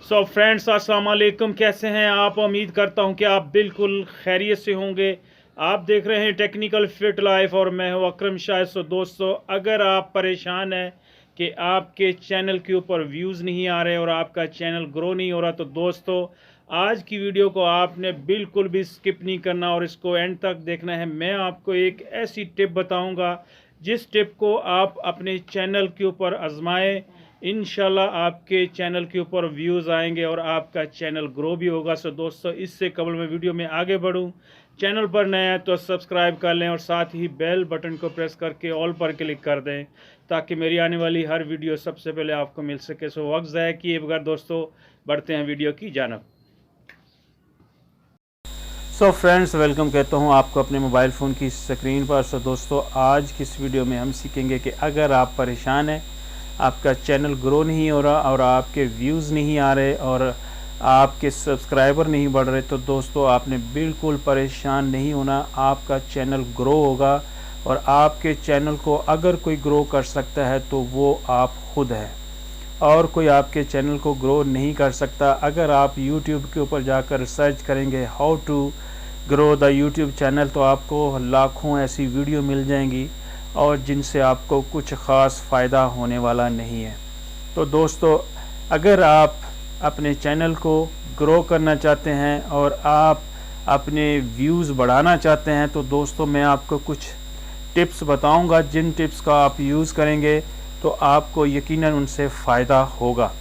So friends, अस्सलाम वालेकुम। कैसे हैं आप? उम्मीद करता हूं कि आप बिल्कुल खैरियत से होंगे। आप देख रहे हैं टेक्निकल फिट लाइफ और मैं हूं अकरम शाह। सो दोस्तों, अगर आप परेशान हैं कि आपके चैनल के ऊपर व्यूज़ नहीं आ रहे और आपका चैनल ग्रो नहीं हो रहा, तो दोस्तों आज की वीडियो को आपने बिल्कुल भी स्किप नहीं करना और इसको एंड तक देखना है। मैं आपको एक ऐसी टिप बताऊंगा जिस टिप को आप अपने चैनल के ऊपर आजमाएं। इंशाल्लाह आपके चैनल के ऊपर व्यूज़ आएंगे और आपका चैनल ग्रो भी होगा। सो दोस्तों, इससे कबल मैं वीडियो में आगे बढ़ूं, चैनल पर नए हैं तो सब्सक्राइब कर लें और साथ ही बेल बटन को प्रेस करके ऑल पर क्लिक कर दें ताकि मेरी आने वाली हर वीडियो सबसे पहले आपको मिल सके। सो वक्त ज़ाया किए बगैर दोस्तों बढ़ते हैं वीडियो की जानब। सो फ्रेंड्स, वेलकम कहता हूं आपको अपने मोबाइल फ़ोन की स्क्रीन पर। सो दोस्तों, आज की इस वीडियो में हम सीखेंगे कि अगर आप परेशान हैं, आपका चैनल ग्रो नहीं हो रहा और आपके व्यूज़ नहीं आ रहे और आपके सब्सक्राइबर नहीं बढ़ रहे, तो दोस्तों आपने बिल्कुल परेशान नहीं होना। आपका चैनल ग्रो होगा और आपके चैनल को अगर कोई ग्रो कर सकता है तो वो आप खुद हैं और कोई आपके चैनल को ग्रो नहीं कर सकता। अगर आप YouTube के ऊपर जाकर सर्च करेंगे how to grow the YouTube channel, तो आपको लाखों ऐसी वीडियो मिल जाएंगी और जिनसे आपको कुछ ख़ास फ़ायदा होने वाला नहीं है। तो दोस्तों, अगर आप अपने चैनल को ग्रो करना चाहते हैं और आप अपने व्यूज़ बढ़ाना चाहते हैं, तो दोस्तों मैं आपको कुछ टिप्स बताऊंगा। जिन टिप्स का आप यूज़ करेंगे तो आपको यकीनन उनसे फ़ायदा होगा।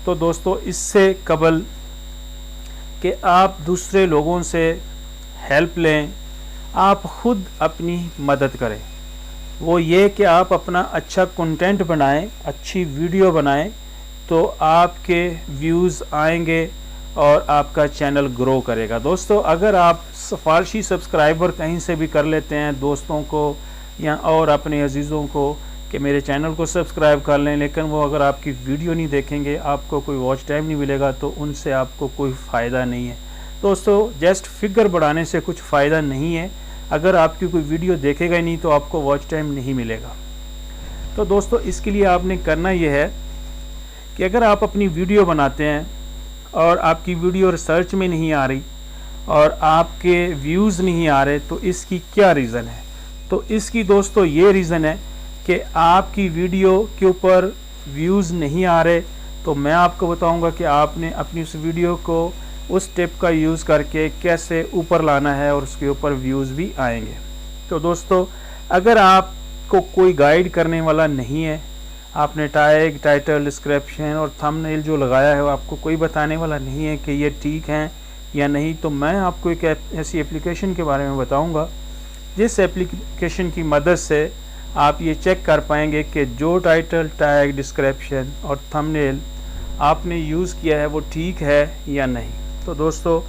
तो दोस्तों, इससे कबल कि आप दूसरे लोगों से हेल्प लें, आप ख़ुद अपनी मदद करें। वो ये कि आप अपना अच्छा कंटेंट बनाएं, अच्छी वीडियो बनाएं, तो आपके व्यूज़ आएंगे और आपका चैनल ग्रो करेगा। दोस्तों, अगर आप सिफारशी सब्सक्राइबर कहीं से भी कर लेते हैं, दोस्तों को या और अपने अजीज़ों को कि मेरे चैनल को सब्सक्राइब कर लें, लेकिन वो अगर आपकी वीडियो नहीं देखेंगे, आपको कोई वॉच टाइम नहीं मिलेगा, तो उनसे आपको कोई फ़ायदा नहीं है। दोस्तों, जस्ट फिगर बढ़ाने से कुछ फ़ायदा नहीं है। अगर आपकी कोई वीडियो देखेगा ही नहीं तो आपको वॉच टाइम नहीं मिलेगा। तो दोस्तों, इसके लिए आपने करना यह है कि अगर आप अपनी वीडियो बनाते हैं और आपकी वीडियो रिसर्च में नहीं आ रही और आपके व्यूज़ नहीं आ रहे, तो इसकी क्या रीज़न है? तो इसकी दोस्तों ये रीज़न है कि आपकी वीडियो के ऊपर व्यूज़ नहीं आ रहे। तो मैं आपको बताऊंगा कि आपने अपनी उस वीडियो को उस टिप का यूज़ करके कैसे ऊपर लाना है और उसके ऊपर व्यूज़ भी आएंगे। तो दोस्तों, अगर आपको कोई गाइड करने वाला नहीं है, आपने टैग, टाइटल, डिस्क्रिप्शन और थंबनेल जो लगाया है वो आपको कोई बताने वाला नहीं है कि ये ठीक हैं या नहीं, तो मैं आपको एक ऐसी एप्लीकेशन के बारे में बताऊंगा जिस एप्लीकेशन की मदद से आप ये चेक कर पाएंगे कि जो टाइटल, टैग, डिस्क्रिप्शन और थंबनेल आपने यूज़ किया है वो ठीक है या नहीं। तो दोस्तों,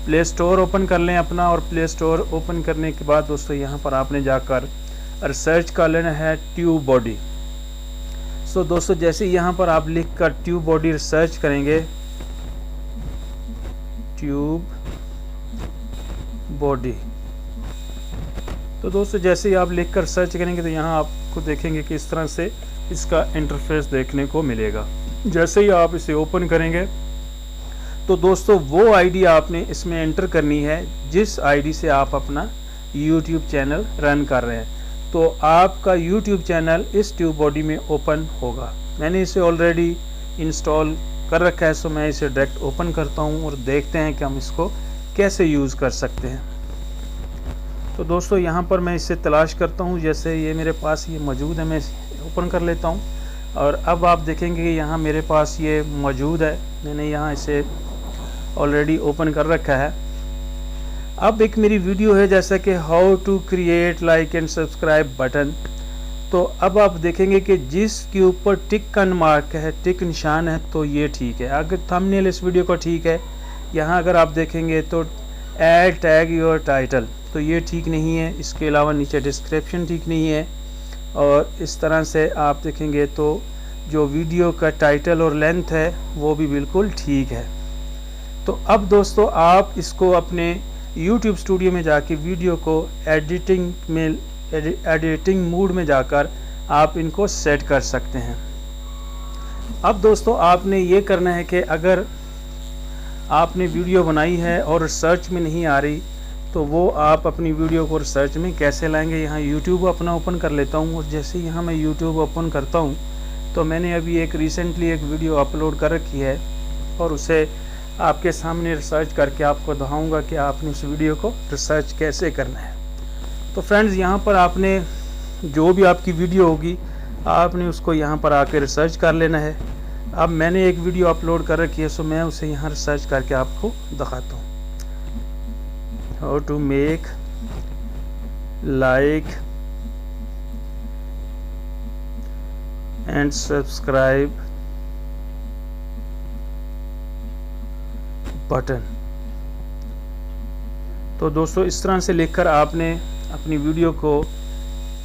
प्ले स्टोर ओपन कर लें अपना, और प्ले स्टोर ओपन करने के बाद दोस्तों यहाँ पर आपने जाकर रिसर्च कर लेना है ट्यूब बॉडी। सो दोस्तों, जैसे यहाँ पर आप लिख कर ट्यूब बॉडी रिसर्च करेंगे, ट्यूब बॉडी, तो दोस्तों जैसे ही आप लिख कर सर्च करेंगे तो यहाँ आपको देखेंगे कि इस तरह से इसका इंटरफेस देखने को मिलेगा। जैसे ही आप इसे ओपन करेंगे तो दोस्तों वो आईडी आपने इसमें एंटर करनी है जिस आईडी से आप अपना YouTube चैनल रन कर रहे हैं। तो आपका YouTube चैनल इस ट्यूब बॉडी में ओपन होगा। मैंने इसे ऑलरेडी इंस्टॉल कर रखा है, सो मैं इसे डायरेक्ट ओपन करता हूं और देखते हैं कि हम इसको कैसे यूज़ कर सकते हैं। तो दोस्तों, यहाँ पर मैं इसे तलाश करता हूँ। जैसे ये मेरे पास ये मौजूद है, मैं इसे ओपन कर लेता हूँ और अब आप देखेंगे कि यहाँ मेरे पास ये मौजूद है। मैंने यहाँ इसे ऑलरेडी ओपन कर रखा है। अब एक मेरी वीडियो है जैसा कि how to create like and subscribe button. तो अब आप देखेंगे कि जिसके ऊपर टिक का मार्क है, टिक निशान है, तो ये ठीक है। अगर थंबनेल इस वीडियो का ठीक है, यहाँ अगर आप देखेंगे तो ऐड टैग योर टाइटल, तो ये ठीक नहीं है। इसके अलावा नीचे डिस्क्रिप्शन ठीक नहीं है और इस तरह से आप देखेंगे तो जो वीडियो का टाइटल और लेंथ है वो भी बिल्कुल ठीक है। तो अब दोस्तों, आप इसको अपने YouTube स्टूडियो में जाके वीडियो को एडिटिंग मोड में जाकर आप इनको सेट कर सकते हैं। अब दोस्तों, आपने ये करना है कि अगर आपने वीडियो बनाई है और सर्च में नहीं आ रही, तो वो आप अपनी वीडियो को सर्च में कैसे लाएंगे। यहाँ यूट्यूब अपना ओपन कर लेता हूँ और जैसे यहाँ मैं यूट्यूब ओपन करता हूँ तो मैंने अभी एक रिसेंटली एक वीडियो अपलोड कर रखी है और उसे आपके सामने रिसर्च करके आपको दिखाऊंगा कि आपने उस वीडियो को रिसर्च कैसे करना है। तो फ्रेंड्स, यहाँ पर आपने जो भी आपकी वीडियो होगी आपने उसको यहाँ पर आकर रिसर्च कर लेना है। अब मैंने एक वीडियो अपलोड कर रखी है, सो मैं उसे यहाँ रिसर्च करके आपको दिखाता हूँ। How to make like and subscribe button. तो दोस्तों, इस तरह से लिखकर आपने अपनी वीडियो को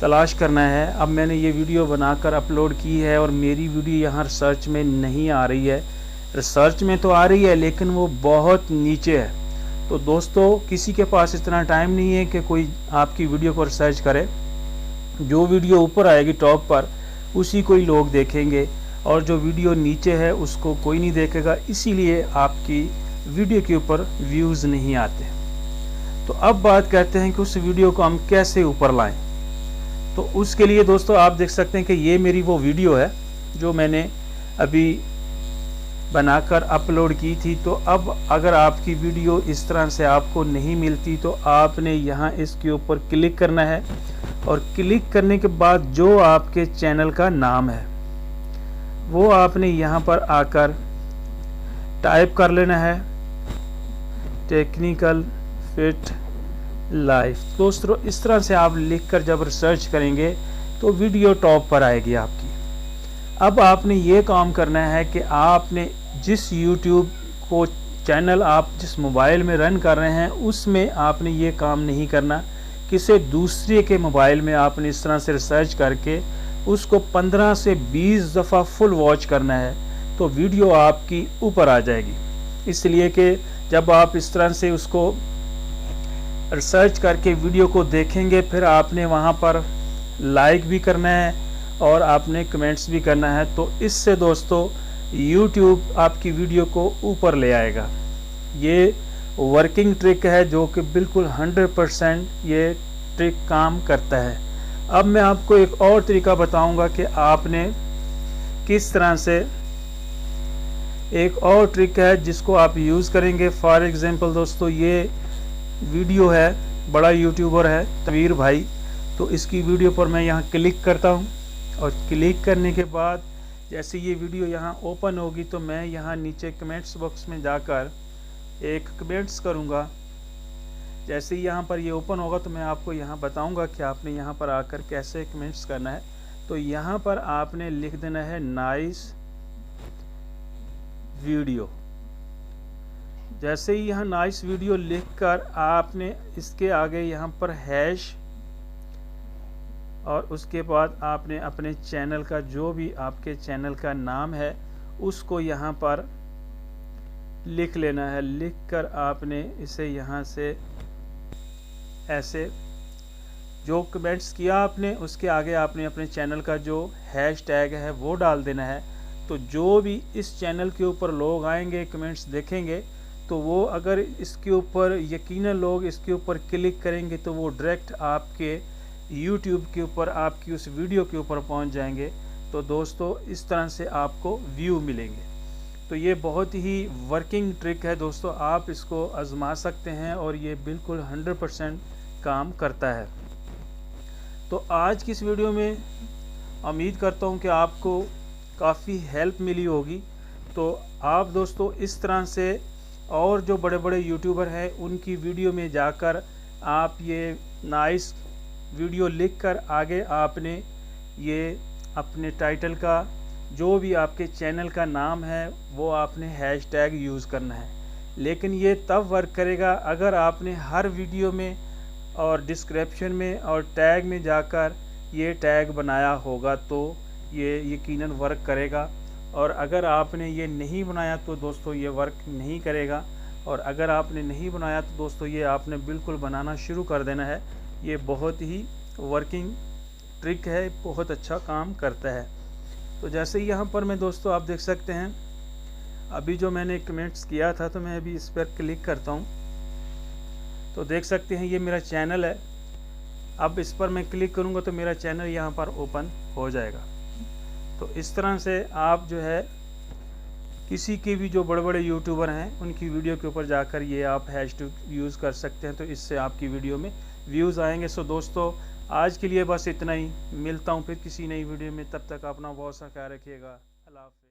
तलाश करना है। अब मैंने ये वीडियो बनाकर अपलोड की है और मेरी वीडियो यहाँ रिसर्च में नहीं आ रही है। रिसर्च में तो आ रही है लेकिन वो बहुत नीचे है। तो दोस्तों, किसी के पास इतना टाइम नहीं है कि कोई आपकी वीडियो को रिसर्च करे। जो वीडियो ऊपर आएगी टॉप पर उसी को ही लोग देखेंगे और जो वीडियो नीचे है उसको कोई नहीं देखेगा, इसीलिए आपकी वीडियो के ऊपर व्यूज़ नहीं आते। तो अब बात करते हैं कि उस वीडियो को हम कैसे ऊपर लाएं। तो उसके लिए दोस्तों आप देख सकते हैं कि ये मेरी वो वीडियो है जो मैंने अभी बनाकर अपलोड की थी। तो अब अगर आपकी वीडियो इस तरह से आपको नहीं मिलती तो आपने यहाँ इसके ऊपर क्लिक करना है और क्लिक करने के बाद जो आपके चैनल का नाम है वो आपने यहाँ पर आकर टाइप कर लेना है, टेक्निकल फिट लाइफ। दोस्तों, इस तरह से आप लिखकर जब रिसर्च करेंगे तो वीडियो टॉप पर आएगी आपकी। अब आपने ये काम करना है कि आपने जिस YouTube को चैनल आप जिस मोबाइल में रन कर रहे हैं उसमें आपने ये काम नहीं करना। किसी दूसरे के मोबाइल में आपने इस तरह से रिसर्च करके उसको 15 से 20 दफ़ा फुल वॉच करना है तो वीडियो आपकी ऊपर आ जाएगी। इसलिए कि जब आप इस तरह से उसको रिसर्च करके वीडियो को देखेंगे फिर आपने वहाँ पर लाइक भी करना है और आपने कमेंट्स भी करना है। तो इससे दोस्तों YouTube आपकी वीडियो को ऊपर ले आएगा। ये वर्किंग ट्रिक है जो कि बिल्कुल 100% ये ट्रिक काम करता है। अब मैं आपको एक और तरीका बताऊंगा कि आपने किस तरह से, एक और ट्रिक है जिसको आप यूज़ करेंगे। फॉर एग्जांपल दोस्तों, ये वीडियो है, बड़ा यूट्यूबर है तनवीर भाई, तो इसकी वीडियो पर मैं यहाँ क्लिक करता हूँ और क्लिक करने के बाद जैसे ये वीडियो यहाँ ओपन होगी तो मैं यहाँ नीचे कमेंट्स बॉक्स में जाकर एक कमेंट्स करूँगा। जैसे ही यहाँ पर ये ओपन होगा तो मैं आपको यहाँ बताऊँगा कि आपने यहाँ पर आकर कैसे कमेंट्स करना है। तो यहाँ पर आपने लिख देना है नाइस वीडियो। जैसे ही यहाँ नाइस वीडियो लिखकर आपने इसके आगे यहाँ पर हैश और उसके बाद आपने अपने चैनल का जो भी आपके चैनल का नाम है उसको यहाँ पर लिख लेना है। लिखकर आपने इसे यहाँ से ऐसे जो कमेंट्स किया आपने उसके आगे आपने अपने चैनल का जो हैश टैग है वो डाल देना है। तो जो भी इस चैनल के ऊपर लोग आएंगे कमेंट्स देखेंगे तो वो अगर इसके ऊपर यकीनन लोग इसके ऊपर क्लिक करेंगे तो वो डायरेक्ट आपके YouTube के ऊपर आपकी उस वीडियो के ऊपर पहुंच जाएंगे। तो दोस्तों, इस तरह से आपको व्यू मिलेंगे। तो ये बहुत ही वर्किंग ट्रिक है दोस्तों, आप इसको आजमा सकते हैं और ये बिल्कुल 100% काम करता है। तो आज की इस वीडियो में उम्मीद करता हूँ कि आपको काफ़ी हेल्प मिली होगी। तो आप दोस्तों इस तरह से और जो बड़े बड़े यूट्यूबर हैं उनकी वीडियो में जाकर आप ये नाइस वीडियो लिखकर आगे आपने ये अपने टाइटल का जो भी आपके चैनल का नाम है वो आपने हैश टैग यूज़ करना है। लेकिन ये तब वर्क करेगा अगर आपने हर वीडियो में और डिस्क्रिप्शन में और टैग में जाकर ये टैग बनाया होगा तो ये यकीनन वर्क करेगा। और अगर आपने ये नहीं बनाया तो दोस्तों ये वर्क नहीं करेगा। और अगर आपने नहीं बनाया तो दोस्तों ये आपने बिल्कुल बनाना शुरू कर देना है। ये बहुत ही वर्किंग ट्रिक है, बहुत अच्छा काम करता है। तो जैसे ही यहाँ पर मैं दोस्तों आप देख सकते हैं अभी जो मैंने कमेंट्स किया था तो मैं अभी इस पर क्लिक करता हूँ तो देख सकते हैं ये मेरा चैनल है। अब इस पर मैं क्लिक करूँगा तो मेरा चैनल यहाँ पर ओपन हो जाएगा। तो इस तरह से आप जो है किसी के भी जो बड़े बड़े यूट्यूबर हैं उनकी वीडियो के ऊपर जाकर ये आप हैशटैग यूज़ कर सकते हैं, तो इससे आपकी वीडियो में व्यूज़ आएंगे। सो दोस्तों आज के लिए बस इतना ही, मिलता हूँ फिर किसी नई वीडियो में, तब तक अपना बहुत सा ख्याल रखिएगा। अल्लाह हाफ़िज़।